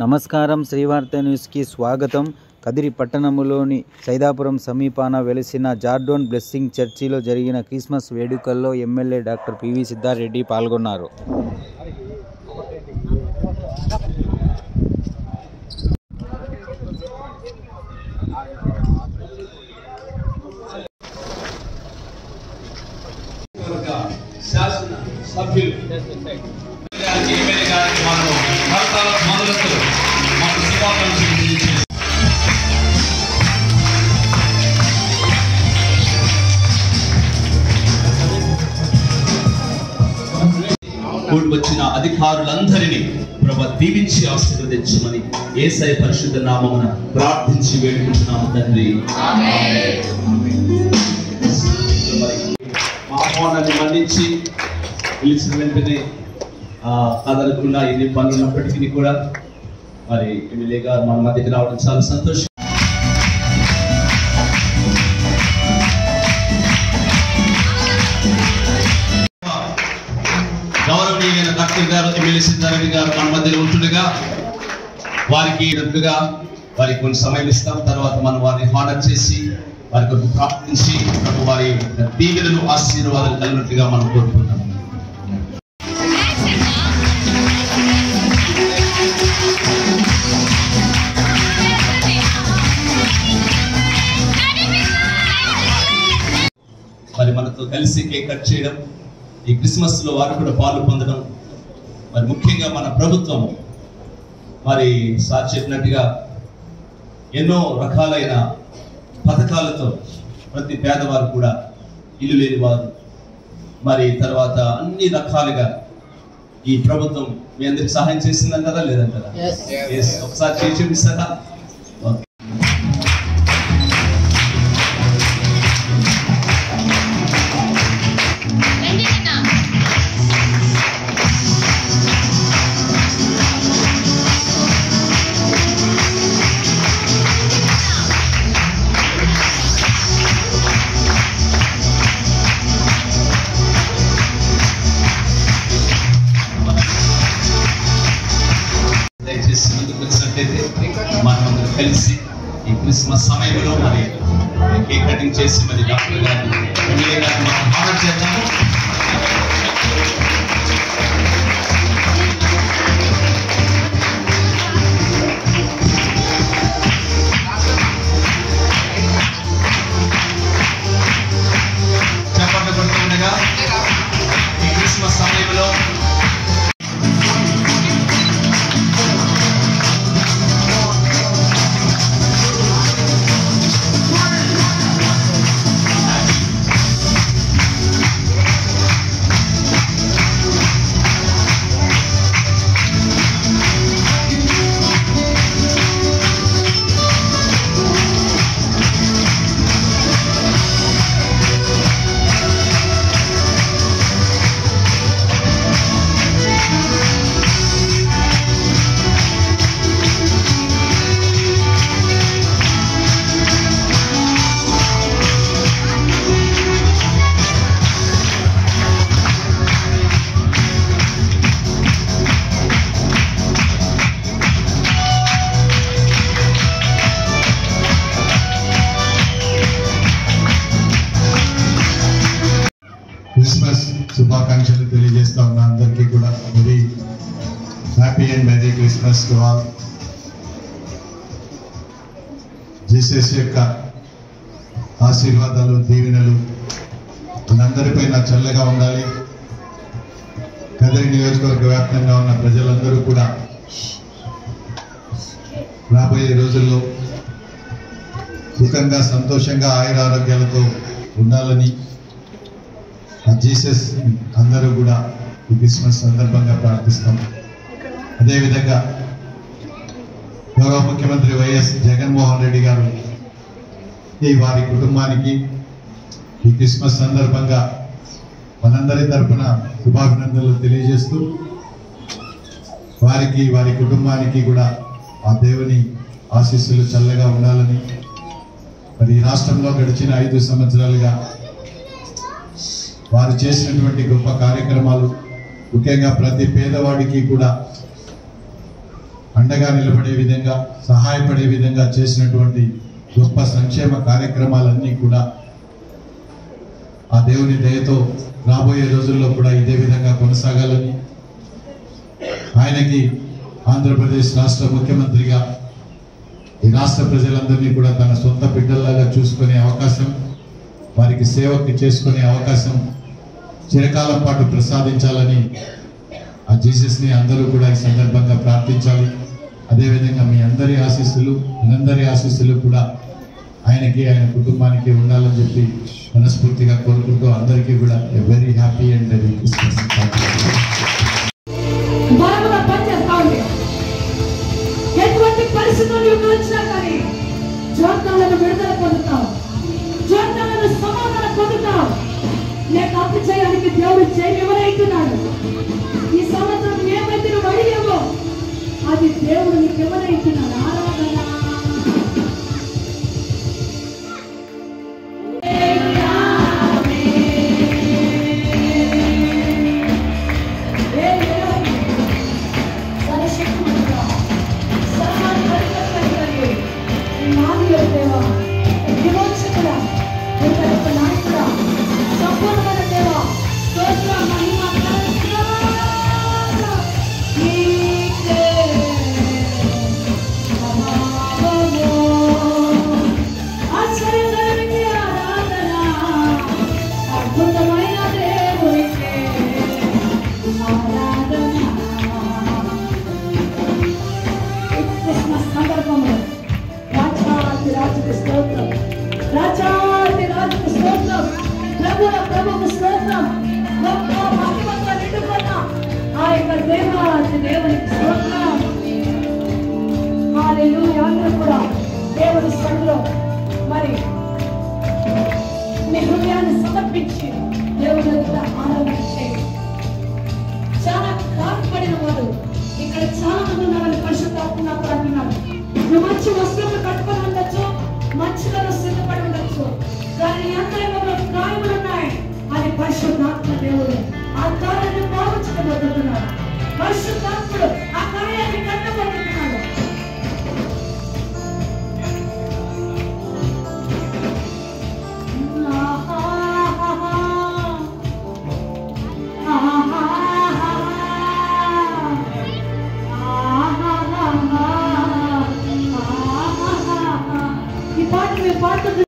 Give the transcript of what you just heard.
నమస్కారం. శ్రీవార్త న్యూస్కి స్వాగతం. కదిరి పట్టణంలోని సైదాపురం సమీపాన వెలిసిన జార్డోన్ బ్లెస్సింగ్ చర్చిలో జరిగిన క్రిస్మస్ వేడుకల్లో ఎమ్మెల్యే డాక్టర్ పివి సిద్ధారెడ్డి పాల్గొన్నారు. కూడి వచ్చిన అధికారులందరినీ ప్రభువు దీవించి ఆశీర్వదించమని యేసయ్య పరిశుద్ధ నామమున ప్రార్థించి వేడుకుంటున్నాము తండ్రి. మా ఆహ్వానాన్ని మన్నించి పిలిచిన వెంటనే కదలకుండా ఎన్ని పనులు ఉన్నప్పటికీ కూడా మరి ఎమ్మెల్యే గారు మన మధ్యకి రావడం చాలా సంతోషం. గౌరవనీయులైన డాక్టర్ గారు ఎమ్మెల్యే సిద్ధారెడ్డి గారు మన మధ్యలో ఉంటుండగా వారికి కొంచెం సమయం ఇస్తాం. తర్వాత మనం వారిని హానర్ చేసి వారి కొరకు ప్రార్థించి వారి దీవెనలు ఆశీర్వాదాలు కలిగినట్టుగా మనం కోరుకుంటాం. మరి మనతో కలిసి కేక్ కట్ చేయడం, ఈ క్రిస్మస్ లో వారు కూడా పాలు పొందడం, మరి ముఖ్యంగా మన ప్రభుత్వం మరి సార్ చెప్పినట్టుగా ఎన్నో రకాలైన పథకాలతో ప్రతి పేదవారు కూడా, ఇల్లు లేని వారు, మరి తర్వాత అన్ని రకాలుగా ఈ ప్రభుత్వం మీ అందరికి సహాయం చేసిందంటారా లేదంటారా? ఒకసారి చేసి చూపిస్తారా? మనమందరం కలిసి ఈ క్రిస్మస్ సమయంలో మరి కేక్ కటింగ్ చేసి మరి డాక్టర్ గారు ఎమ్మెల్యే గారు మనం ఆనర్ చేద్దాము. చప్పట్లు కొడుతుండగా ఈ క్రిస్మస్ సమయంలో క్రిస్మస్ శుభాకాంక్షలు తెలియజేస్తా ఉన్నా అందరికీ కూడా very happy and merry Christmas to all. Jesus యొక్క ఆశీర్వాదాలు, దీవెనలు మనందరిపైన చల్లగా ఉండాలి. కదిరి నియోజకవర్గ వ్యాప్తంగా ఉన్న ప్రజలందరూ కూడా రాబోయే రోజుల్లో సుఖంగా, సంతోషంగా, ఆయురారోగ్యాలతో ఉండాలని జీసస్ అందరూ కూడా ఈ క్రిస్మస్ సందర్భంగా ప్రార్థిస్తాం. అదేవిధంగా గౌరవ ముఖ్యమంత్రి వైఎస్ జగన్మోహన్ రెడ్డి గారు వారి కుటుంబానికి ఈ క్రిస్మస్ సందర్భంగా మనందరి తరఫున శుభాభినందనలు తెలియజేస్తూ వారికి, వారి కుటుంబానికి కూడా ఆ దేవుని ఆశీస్సులు చల్లగా ఉండాలని, మరి ఈ రాష్ట్రంలో గడిచిన 5 సంవత్సరాలుగా వారు చేసినటువంటి గొప్ప కార్యక్రమాలు ముఖ్యంగా ప్రతి పేదవాడికి కూడా అండగా నిలబడే విధంగా, సహాయపడే విధంగా చేసినటువంటి గొప్ప సంక్షేమ కార్యక్రమాలన్నీ కూడా ఆ దేవుని దయతో రాబోయే రోజుల్లో కూడా ఇదే విధంగా కొనసాగాలని, ఆయనకి ఆంధ్రప్రదేశ్ రాష్ట్ర ముఖ్యమంత్రిగా ఈ రాష్ట్ర ప్రజలందరినీ కూడా తన సొంత బిడ్డల్లాగా చూసుకునే అవకాశం, వారికి సేవకి చేసుకునే అవకాశం చిరకాలం పాటు ప్రసాదించాలని ఆ జీసస్ని అందరూ కూడా ఈ సందర్భంగా ప్రార్థించాలి. అదేవిధంగా మీ అందరి ఆశీస్సులు, మనందరి ఆశీస్సులు కూడా ఆయనకి, ఆయన కుటుంబానికి ఉండాలని చెప్పి మనస్ఫూర్తిగా కోరుకుంటూ అందరికీ కూడా very happy and very Christmas. ఎటువంటి పరిస్థితులు వచ్చినా కానీ జోర్దాలను విడుదల పొందుతావు, జోర్దాలను సమాధానం పొందుతావు. లేక అప్పు చేయడానికి దేవుడు చేయవరైతున్నాడు. ఈ సంవత్సరం ఏమైతే నువ్వు అడిగావో అది దేవుడు నీకు ఎవరైతున్నాడు. ఆరాధన దేవుని సన్నిధిలో మరి మీ హృదయాన్ని సమర్పించి దేవుని దగ్గర ఆరాధన చేయండి. చాలా కాల్పడిన వారు ఇక్కడ చాలా మంది ఉన్నారని పరిశుద్ధాత్మ నాకు అంటున్నారు. నువ్వు మంచి వస్త్రములు కట్టుకొని ఉండొచ్చు, మంచిగా సిద్ధపడి ఉండొచ్చు, కానీ అంతరంగంలో గాయములు ఉన్నాయి. అది పరిశుద్ధాత్మ దేవుడు ఆ గాయాన్ని బాగుంచబోతున్నాడు. పరిశుద్ధాత్ముడు ఆ గాయాన్ని కట్టబోతున్నాడు. ఈ పాట మేము పాడుతుంది.